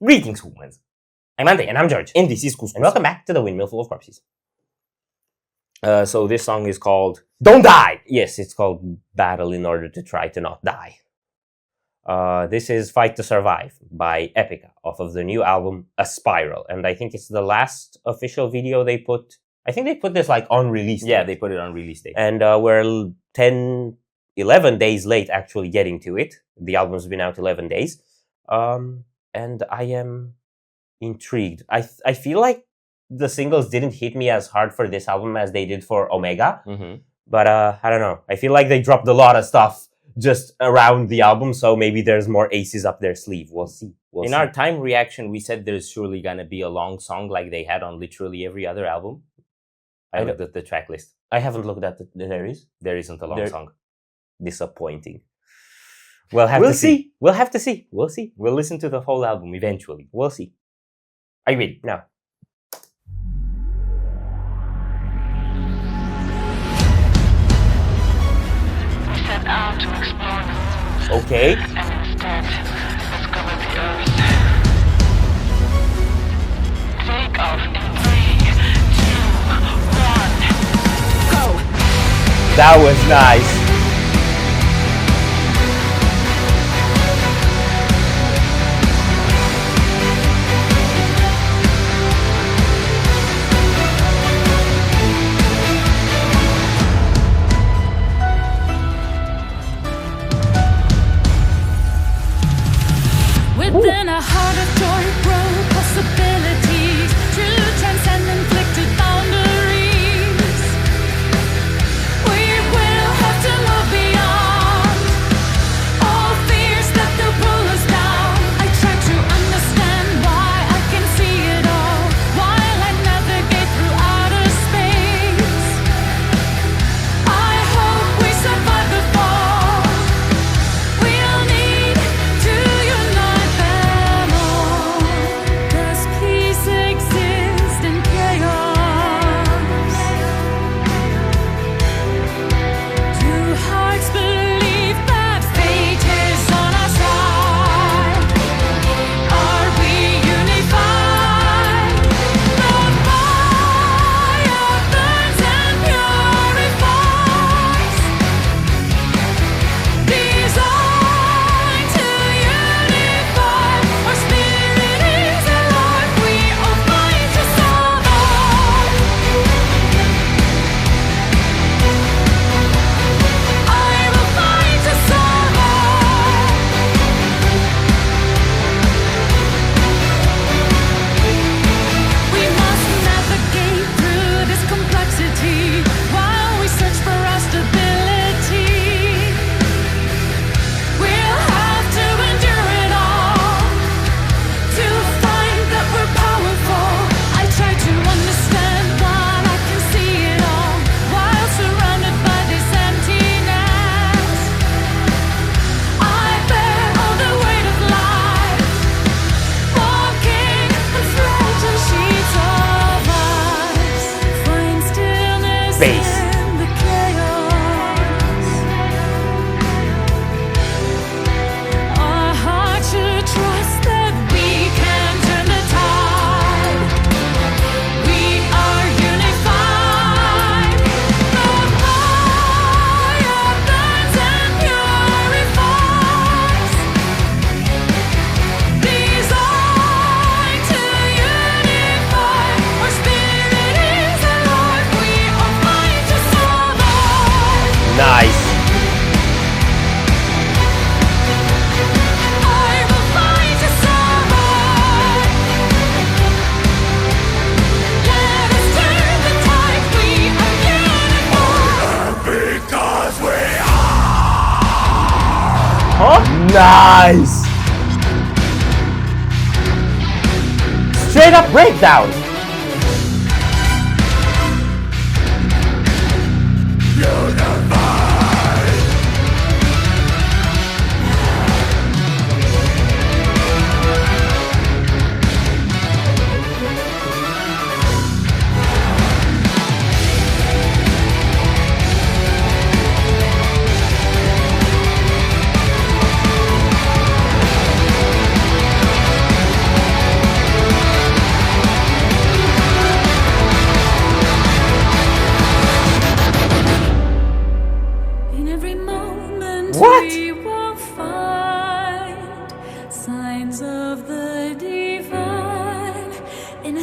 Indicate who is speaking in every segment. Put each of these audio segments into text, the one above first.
Speaker 1: Greetings, humans. I'm Andy, and I'm George, and this is Couscous. And welcome back to the Windmill Full of Corpses. So this song is called Don't Die! Yes, it's called Battle in Order to Try to Not Die. This is Fight to Survive by Epica, off of the new album, A Spiral. And I think it's the last official video they put. I think they put this like on release date.
Speaker 2: Yeah, they put it on release date.
Speaker 1: And we're 10, 11 days late actually getting to it. The album's been out 11 days. And I am intrigued. I feel like the singles didn't hit me as hard for this album as they did for Omega.
Speaker 2: Mm-hmm.
Speaker 1: But I don't know. I feel like they dropped a lot of stuff just around the album, so maybe there's more aces up their sleeve. We'll see.
Speaker 2: In our time reaction, we said there's surely going to be a long song like they had on literally every other album. I looked at the track list.
Speaker 1: I haven't looked at there is.
Speaker 2: There isn't a long song.
Speaker 1: Disappointing. We'll see. We'll have to see. We'll see.
Speaker 2: We'll listen to the whole album eventually.
Speaker 1: We'll see. Are you ready? Now.
Speaker 3: We set out to explore the moon.
Speaker 1: Okay.
Speaker 3: And instead, discover the Earth. Take off in 3, 2, 1, go!
Speaker 1: That was nice.
Speaker 4: Within a heart of joy grow possibilities to transcend inflicted boundaries. We will have to move beyond all fears that will pull us down. I try to understand why I can see it all while I navigate through outer space. I hope we survive the fall. We'll need to unite them all. Does peace exist in chaos? Do hearts believe that fate is on our side? Are we unified? The fire burns and purifies. Designed to unify. Our spirit is alive. We all fight to survive. I will fight to survive. We must navigate through this complexity while we search for our stability. We'll have to endure it all to find that we're powerful. I try to understand, but I can see it all while surrounded by this emptiness. I bear all the weight of life, walking on fragile sheets of ice. Find stillness
Speaker 1: Bass.
Speaker 4: in the chaos. Our hearts should trust that we can turn the tide. We are unified. The fire burns and purifies. Designed to unify. Our spirit is alive. We all fight to survive.
Speaker 1: Nice.
Speaker 4: I will fight to survive. Let us turn the tide. We are unified.
Speaker 5: Because we
Speaker 1: Huh? Nice. Straight up breakdown.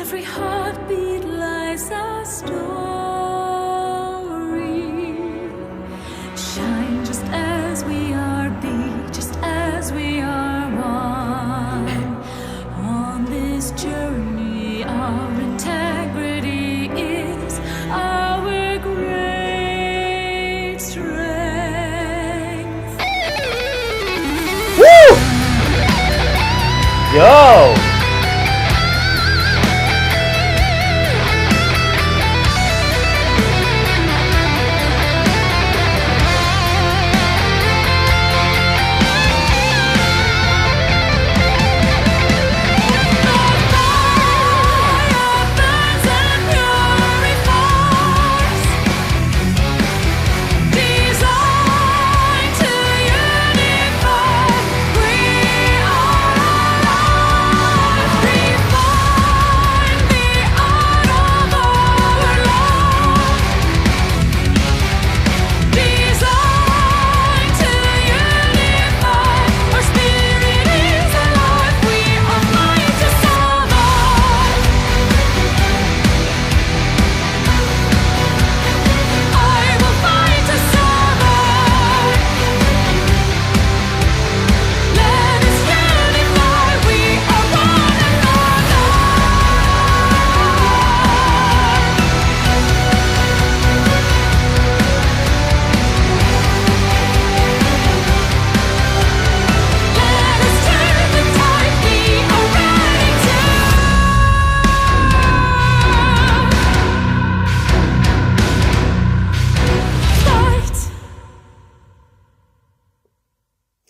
Speaker 4: every heartbeat lies a story. Shine just as we are, be just as we are one. On this journey, our integrity is our great strength.
Speaker 1: Woo! Yo!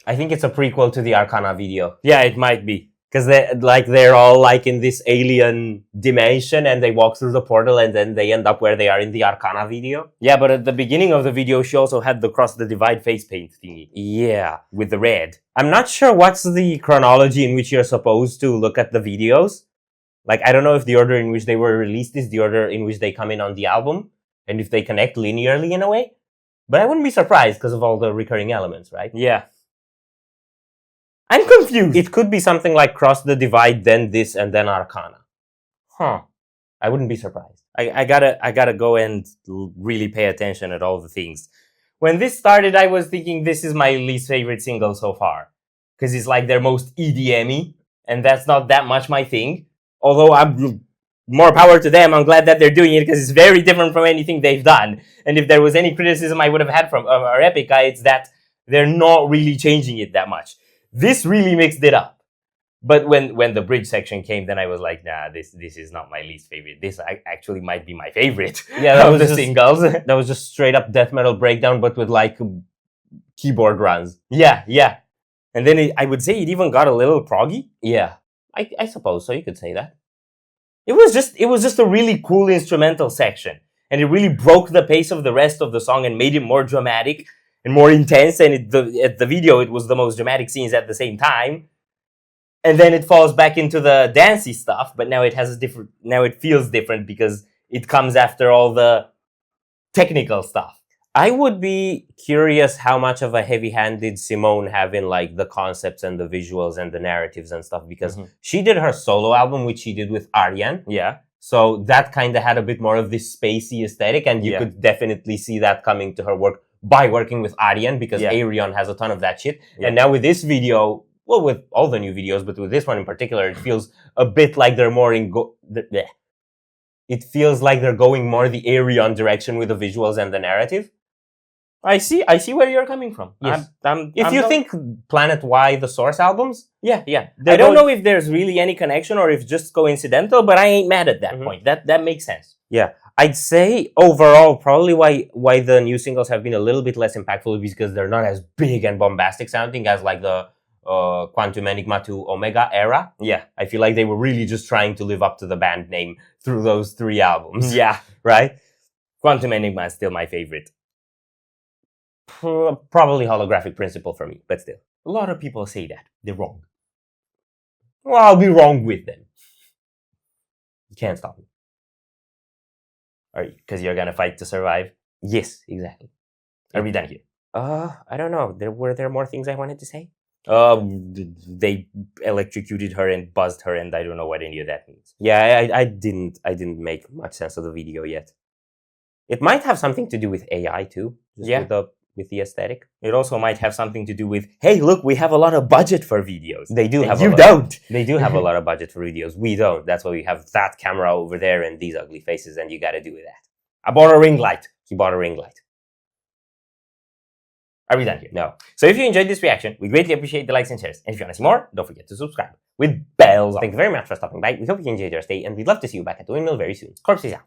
Speaker 1: I think it's a prequel to the Arcana video.
Speaker 2: Yeah, it might be.
Speaker 1: Because they're all like in this alien dimension and they walk through the portal and then they end up where they are in the Arcana video.
Speaker 2: Yeah, but at the beginning of the video, she also had the Cross the Divide face paint thingy.
Speaker 1: Yeah.
Speaker 2: With the red.
Speaker 1: I'm not sure what's the chronology in which you're supposed to look at the videos. Like, I don't know if the order in which they were released is the order in which they come in on the album and if they connect linearly in a way. But I wouldn't be surprised because of all the recurring elements, right?
Speaker 2: Yeah.
Speaker 1: I'm confused. It could be something like Cross the Divide, then this, and then Arcana. Huh. I wouldn't be surprised.
Speaker 2: I gotta go and really pay attention at all the things. When this started, I was thinking this is my least favorite single so far. Because it's like their most EDM-y, and that's not that much my thing. Although more power to them, I'm glad that they're doing it because it's very different from anything they've done. And if there was any criticism I would have had from our Epica, it's that they're not really changing it that much. This really mixed it up. But when the bridge section came, then I was like, nah, this is not my least favorite. This actually might be my favorite
Speaker 1: that
Speaker 2: of
Speaker 1: was
Speaker 2: the
Speaker 1: just,
Speaker 2: singles.
Speaker 1: That was just straight up death metal breakdown, but with like keyboard runs.
Speaker 2: Yeah. And then I would say it even got a little proggy.
Speaker 1: Yeah, I suppose so. You could say that. It was just a really cool instrumental section, and it really broke the pace of the rest of the song and made it more dramatic and more intense. And at the video, it was the most dramatic scenes at the same time. And then it falls back into the dancey stuff, but now it feels different because it comes after all the technical stuff. I would be curious how much of a heavy-handed Simone have in like the concepts and the visuals and the narratives and stuff, because she did her solo album, which she did with Aryan.
Speaker 2: Yeah.
Speaker 1: So that kind of had a bit more of this spacey aesthetic, and you could definitely see that coming to her work by working with Aryan, because Arion has a ton of that shit. Yeah. And now with this video, well, with all the new videos, but with this one in particular, it feels a bit like they're more it feels like they're going more the Arion direction with the visuals and the narrative.
Speaker 2: I see where you're coming from.
Speaker 1: Yes. If you think Planet Y, the Source albums,
Speaker 2: yeah. I don't know if there's really any connection or if just coincidental, but I ain't mad at that point. That makes sense.
Speaker 1: Yeah. I'd say overall, probably why the new singles have been a little bit less impactful is because they're not as big and bombastic sounding as like the Quantum Enigma to Omega era.
Speaker 2: Yeah.
Speaker 1: I feel like they were really just trying to live up to the band name through those 3 albums.
Speaker 2: Yeah.
Speaker 1: Right?
Speaker 2: Quantum Enigma is still my favorite.
Speaker 1: Probably Holographic Principle for me, but still.
Speaker 2: A lot of people say that. They're wrong.
Speaker 1: Well, I'll be wrong with them. You can't stop me.
Speaker 2: Because you're gonna fight to survive?
Speaker 1: Yes, exactly.
Speaker 2: Are we done here?
Speaker 1: I don't know. Were there more things I wanted to say?
Speaker 2: They electrocuted her and buzzed her, and I don't know what any of that means.
Speaker 1: Yeah, I didn't make much sense of the video yet. It might have something to do with AI too. Just
Speaker 2: Yeah.
Speaker 1: with the aesthetic.
Speaker 2: It also might have something to do with, hey, look, we have a lot of budget for videos.
Speaker 1: They do
Speaker 2: And
Speaker 1: have.
Speaker 2: you
Speaker 1: a lot,
Speaker 2: don't.
Speaker 1: They do have a lot of budget for videos. We don't. That's why we have that camera over there and these ugly faces, and you got to do with that.
Speaker 2: I bought a ring light.
Speaker 1: He bought a ring light.
Speaker 2: Are we done here?
Speaker 1: No.
Speaker 2: So if you enjoyed this reaction, we greatly appreciate the likes and shares. And if you want to see more, don't forget to subscribe with bells on.
Speaker 1: Thank you very much for stopping by. We hope you enjoyed your stay, and we'd love to see you back at the Windmill very soon. Corpses out.